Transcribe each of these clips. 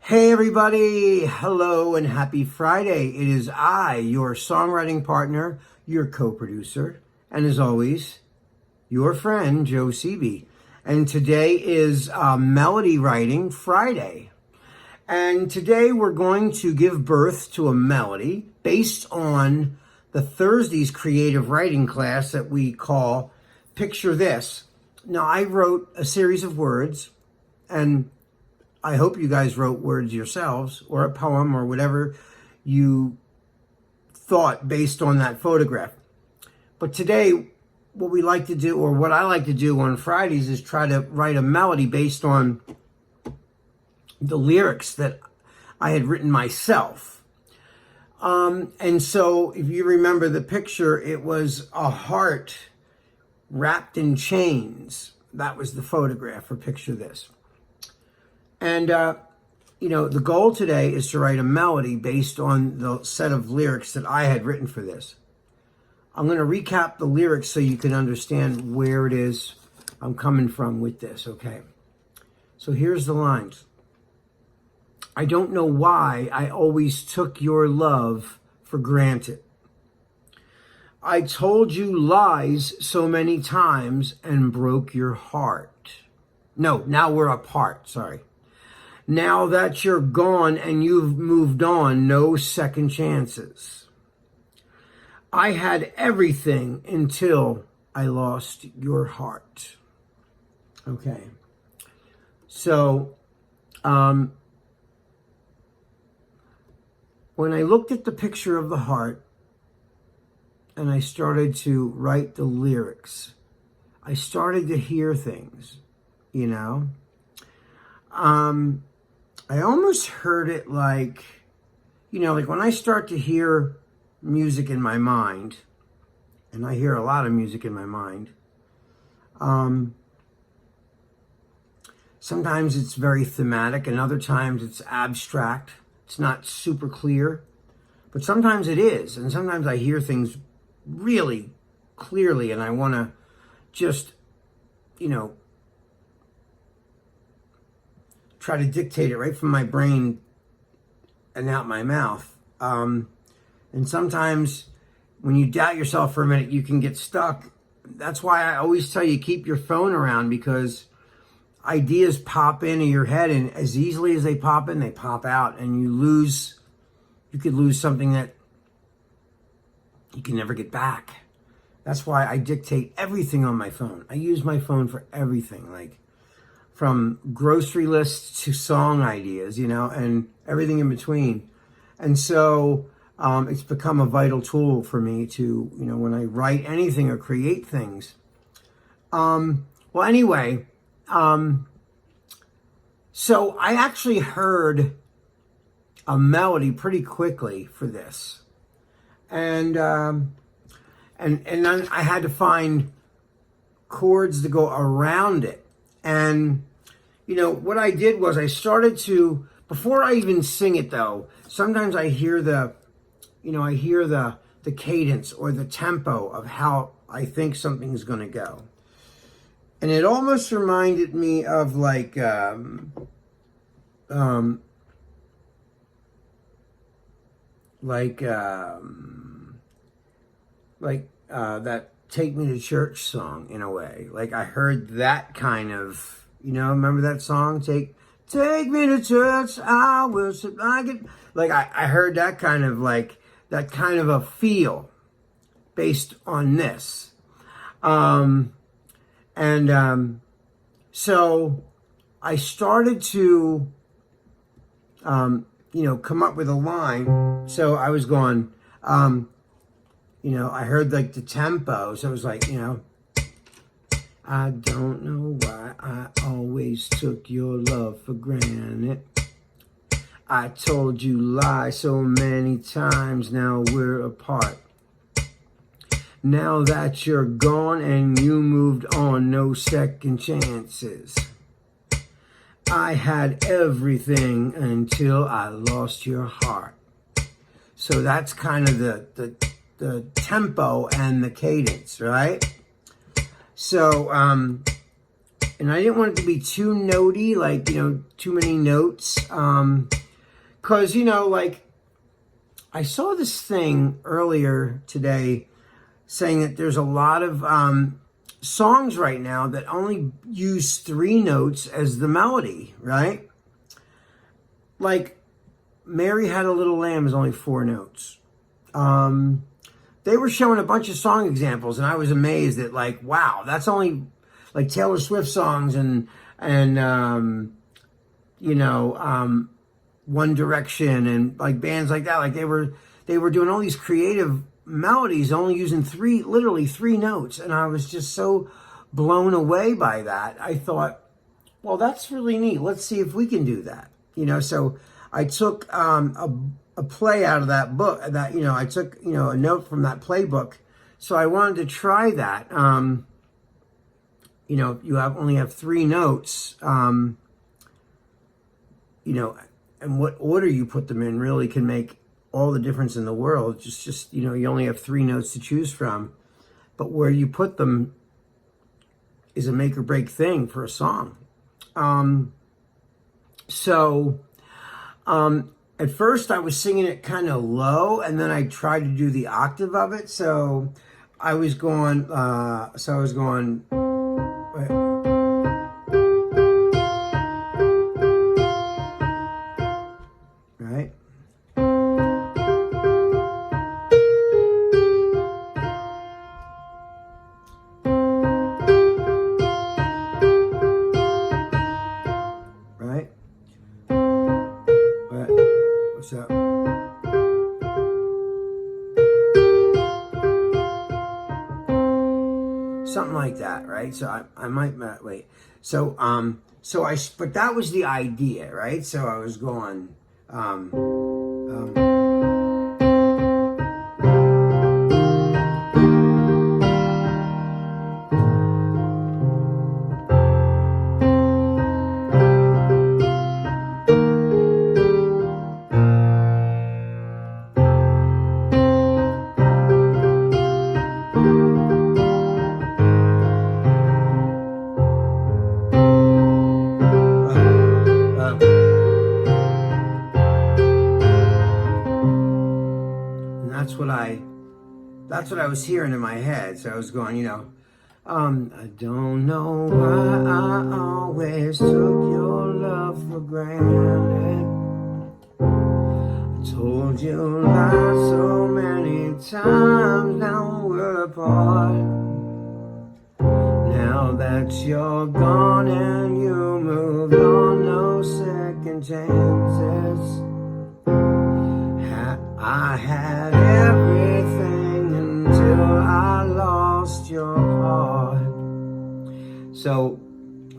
Hey everybody, hello and happy Friday. It is I, your songwriting partner, your co-producer, and as always, your friend, Joe Seeby. And today is Melody Writing Friday. And today we're going to give birth to a melody based on the Thursday's creative writing class that we call Picture This. Now, I wrote a series of words, and I hope you guys wrote words yourselves or a poem or whatever you thought based on that photograph. But today, what we like to do, or what I like to do on Fridays, is try to write a melody based on the lyrics that I had written myself. And so if you remember the picture, it was a heart wrapped in chains. That was the photograph for Picture This. And, the goal today is to write a melody based on the set of lyrics that I had written for this. I'm going to recap the lyrics so you can understand where it is I'm coming from with this, okay? So here's the lines. I don't know why I always took your love for granted. I told you lies so many times and broke your heart. No, now we're apart, sorry. Now that you're gone and you've moved on, no second chances. I had everything until I lost your heart. Okay. So, when I looked at the picture of the heart and I started to write the lyrics, I started to hear things, I almost heard it like when I start to hear music in my mind, and I hear a lot of music in my mind, sometimes it's very thematic and other times it's abstract. It's not super clear, but sometimes it is. And sometimes I hear things really clearly and I want to just, try to dictate it right from my brain and out my mouth. And sometimes when you doubt yourself for a minute, you can get stuck. That's why I always tell you, keep your phone around, because ideas pop into your head, and as easily as they pop in, they pop out, and you could lose something that you can never get back. That's why I dictate everything on my phone. I use my phone for everything, like from grocery lists to song ideas, and everything in between. And so it's become a vital tool for me to, when I write anything or create things. Anyway, so I actually heard a melody pretty quickly for this. And then I had to find chords to go around it. And, what I did was I started to, before I even sing it though, sometimes I hear the cadence or the tempo of how I think something's going to go. And it almost reminded me of that Take Me to Church song in a way. Like I heard that kind of, remember that song? Take me to church, I will like it. Like I heard that kind of a feel based on this. So I started to, come up with a line. So I was going, I heard the tempo. So it was like, I don't know why I always took your love for granted. I told you lies so many times, now we're apart. Now that you're gone and you moved on, no second chances. I had everything until I lost your heart. So that's kind of the tempo and the cadence, right? So and I didn't want it to be too notey, like, too many notes. Because, like, I saw this thing earlier today saying that there's a lot of songs right now that only use 3 notes as the melody, right? Like, Mary Had a Little Lamb is only 4 notes. They were showing a bunch of song examples, and I was amazed at, like, wow, that's only like Taylor Swift songs and One Direction and like bands like that. Like they were doing all these creative melodies only using literally three notes, and I was just so blown away by that. I thought, well, that's really neat. Let's see if we can do that. So I took a play out of that book. I took a note from that playbook. So I wanted to try that. You only have 3 notes. And what order you put them in really can make all the difference in the world. Just you only have 3 notes to choose from, but where you put them is a make or break thing for a song. At first I was singing it kind of low, and then I tried to do the octave of it. So I was going, wait. Right? Right? What's up? Something like that, right? So I might wait. But that was the idea, right? So I was going, that's what I was hearing in my head. So I was going, I don't know why I always took your love for granted. I told you lies so many times, now we're apart. Now that you're gone and you moved on, no second chances. I had everything until I lost your heart. So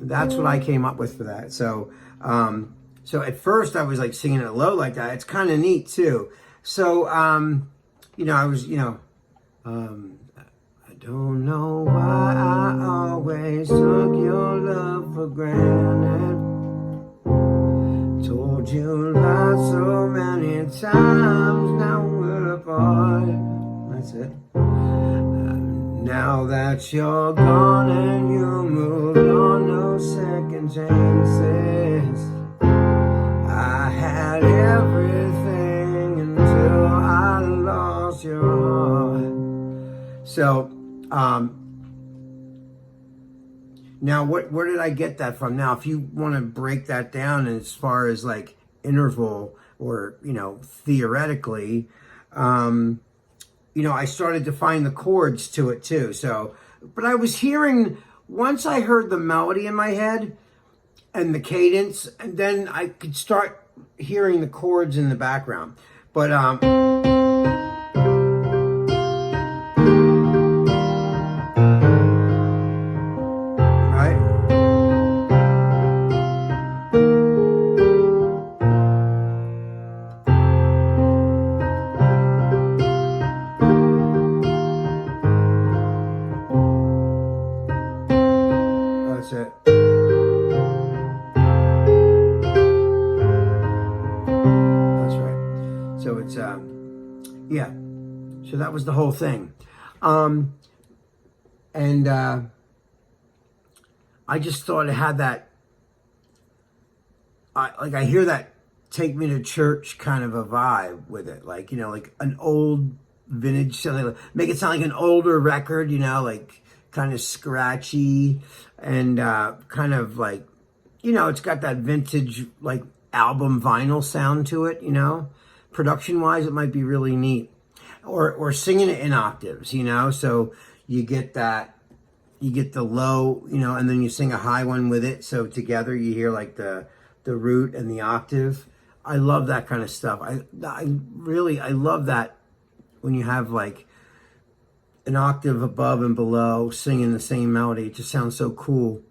that's what I came up with for that. So at first I was like singing it low like that. It's kind of neat too. So I was I don't know why I always took your love for granted. Told you lies so many times, now we're apart. That's it. Now that you're gone and you moved on, no second chances. I had everything until I lost your heart. So, now, where did I get that from? Now, if you want to break that down as far as like interval or, theoretically, I started to find the chords to it too. So, but I was hearing, once I heard the melody in my head and the cadence, and then I could start hearing the chords in the background. But, that's it. That's right. So it's yeah. So that was the whole thing. I just thought it had that, I hear that Take Me to Church kind of a vibe with it. Like, you know, like an old vintage, something, make it sound like an older record, you know, like kind of scratchy and kind of like, you know, it's got that vintage, like album vinyl sound to it, you know. Production wise, it might be really neat. Or singing it in octaves, you know, so you get that, you get the low, you know, and then you sing a high one with it. So together you hear like the root and the octave. I love that kind of stuff. I love that when you have like an octave above and below singing the same melody. It just sounds so cool.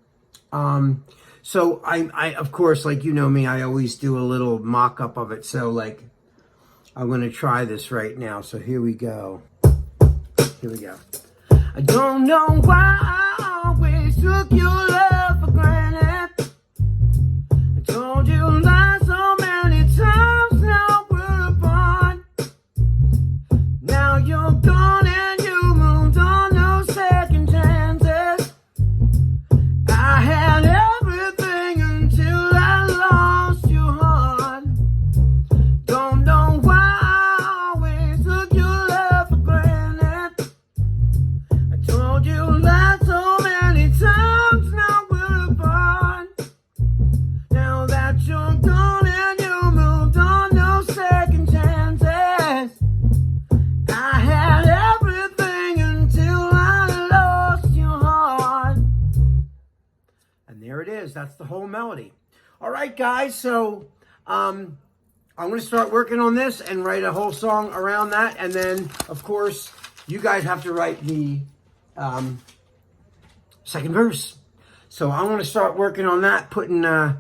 So I of course, like, you know me, I always do a little mock-up of it. So like, I'm going to try this right now. So here we go. Here we go. I don't know why I always took your love for granted. I told you lies so many times, now we're apart. Now you're gone and you moved on, no second chances. I had everything until I lost your heart. Don't know why I always took your love for granted. I told you lies so many times, now we're apart. Now that you're gone and you moved on, no second chances. I had everything until I lost your heart. And there it is. That's the whole melody. All right, guys. So, I'm going to start working on this and write a whole song around that. And then, of course, you guys have to write the second verse. So I'm going to start working on that, putting the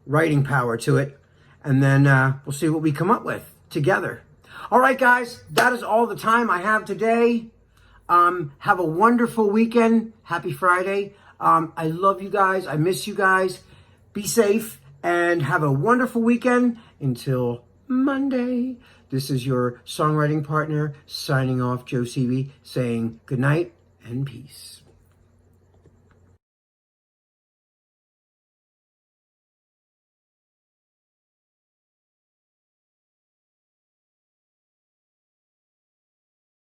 writing power to it. And then we'll see what we come up with together. All right, guys, that is all the time I have today. Have a wonderful weekend. Happy Friday. I love you guys. I miss you guys. Be safe and have a wonderful weekend until Monday. This is your songwriting partner signing off, Joe Seavey, saying good night and peace.